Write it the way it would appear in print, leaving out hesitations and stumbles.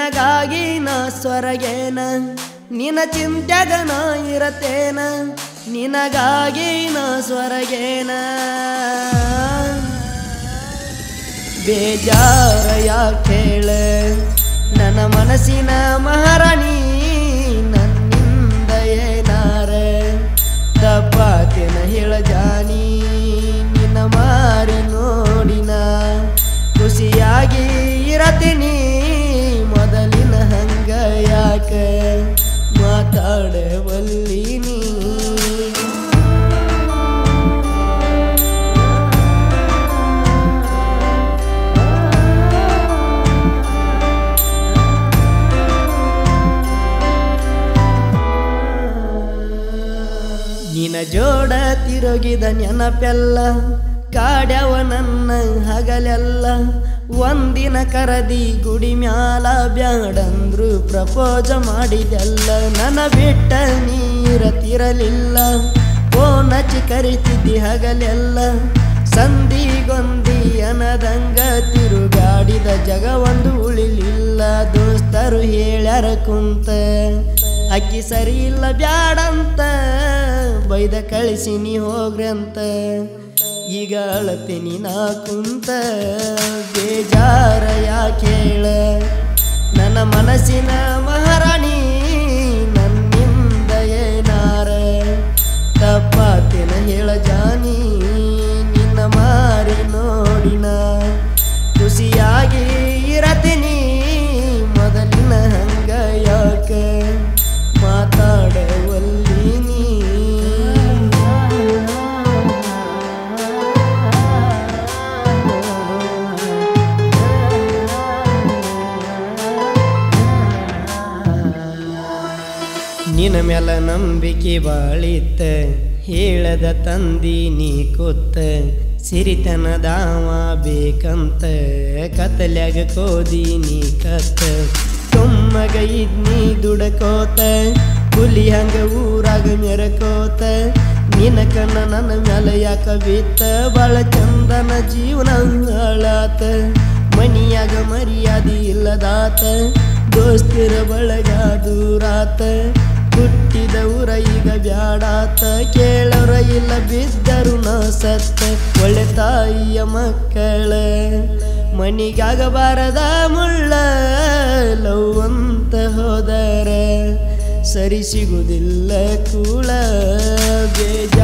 ನಿನಗಾಗಿ ನಾ ಸ್ವರ್ಗೇನ ನಿನ ಚಿಂತ್ಯಾಗ ನಾ ಇರತೇನ ನಿನಗಾಗಿ ನಾ ಸ್ವರ್ಗೇನ ಬೇಜಾರ ಯಾಕೆ ಹೇಳ ನನ್ನ ಮನಸ್ಸಿನ ಮಹಾರಾಣಿ ನನ್ನಿಂದ ಏನಾರ ತಪ್ಪಾತೇನ ಹೇಳ ಜಾನಿ ನಿನ್ನ ಮಾರಿ ನೋಡಿನ ಖುಷಿಯಾಗಿ ಇರತೀನಿ ಮೊದಲಿನ ಹಂಗ ಯಾಕ ಮಾತಾಡವಲ್ಲಿ ನೀ ನಿನ ಜೋಡ ತಿರುಗಿದ ನೆನಪೆಲ್ಲ ಕಾಡ್ಯವ ನನ್ನ ಹಗಲೆಲ್ಲ ಒಂದಿನ ಕರದಿ ಗುಡಿ ಮ್ಯಾಲ ಬ್ಯಾಡಂದ್ರು ಪ್ರಪೋಜ ಮಾಡಿದೆಲ್ಲ ನನ್ನ ಬಿಟ್ಟ ನೀರತಿರಲಿಲ್ಲ ಫೋನ್ ಹಚ್ಚಿ ಕರಿತಿದ್ದಿ ಹಗಲೆಲ್ಲ ಸಂಧಿಗೊಂದಿ ಅನ್ನದಂಗ ತಿರುಗಾಡಿದ ಜಗ ಒಂದು ಉಳಿಲಿಲ್ಲ ದೋಸ್ತರು ಹೇಳ್ಯಾರ ಕುಂತ ಅಕ್ಕಿ ಸರಿ ಇಲ್ಲ ಬ್ಯಾಡಂತ ಬೈದ ಕಳಿಸಿ ನೀ ಹೋಗ್ರಂತ ಈಗ ಅಳತೀನಿ ನಾ ಕುಂತ ಬೇಜಾರ ಯಾಕೆ ಹೇಳ ನನ್ನ ಮನಸ್ಸಿನ ಮಹಾರಾಣಿ ನನ್ನಿಂದ ಏನಾರ ತಪ್ಪಾತೇನ ಹೇಳ ಜಾನಿ ನಿನ್ನ ಮಾರಿ ನೋಡಿನ ಖುಷಿಯಾಗಿ ಇರತೀನಿ ಮೊದಲಿನ ಹಂಗ ಯಾಕ ಮಾತಾಡವಲ್ಲಿ ನೀ ನಿನ್ನ ಮ್ಯಾಲ ನಂಬಿಕೆ ಬಾಳಿತ್ತ ಹೇಳದ ತಂದಿ ನೀ ಕೊತ್ತ ಸಿರಿತನದಾವ ಬೇಕಂತ ಕತ್ತಲ್ಯಾಗ ಕೋದಿ ನೀ ಕತ್ತ ಕೊಮ್ಮಗ ಇದ್ನಿ ದುಡಕೋತ ಹುಲಿ ಹಂಗ ಊರಾಗ ಮೆರಕೋತ ನಿನ್ನ ಕಣ್ಣ ನನ್ನ ಮ್ಯಾಲ ಯಾಕ ಬಿತ್ತ ಬಾಳ ಚಂದನ ಜೀವನ ಹಾಳಾತ ಮನಿಯಾಗ ಮರ್ಯಾದಿ ಇಲ್ಲದಾತ ದೋಸ್ತಿರ ಬಳಗ ದೂರಾತ ಹುಟ್ಟಿದ ಊರ ಈಗ ಬ್ಯಾಡಾತ ಕೇಳೋರ ಇಲ್ಲ ಬಿದ್ದರು ನಾ ಸತ್ತ ಒಳ್ಳೆ ತಾಯಿಯ ಮಕ್ಕಳ ಮನಿಗಾಗಬಾರದ ಮುಳ್ಳ ಲವ್ ಅಂತ ಹೋದರ ಸರಿ ಸಿಗುವುದಿಲ್ಲ ಕೂಳ ಬೇಜ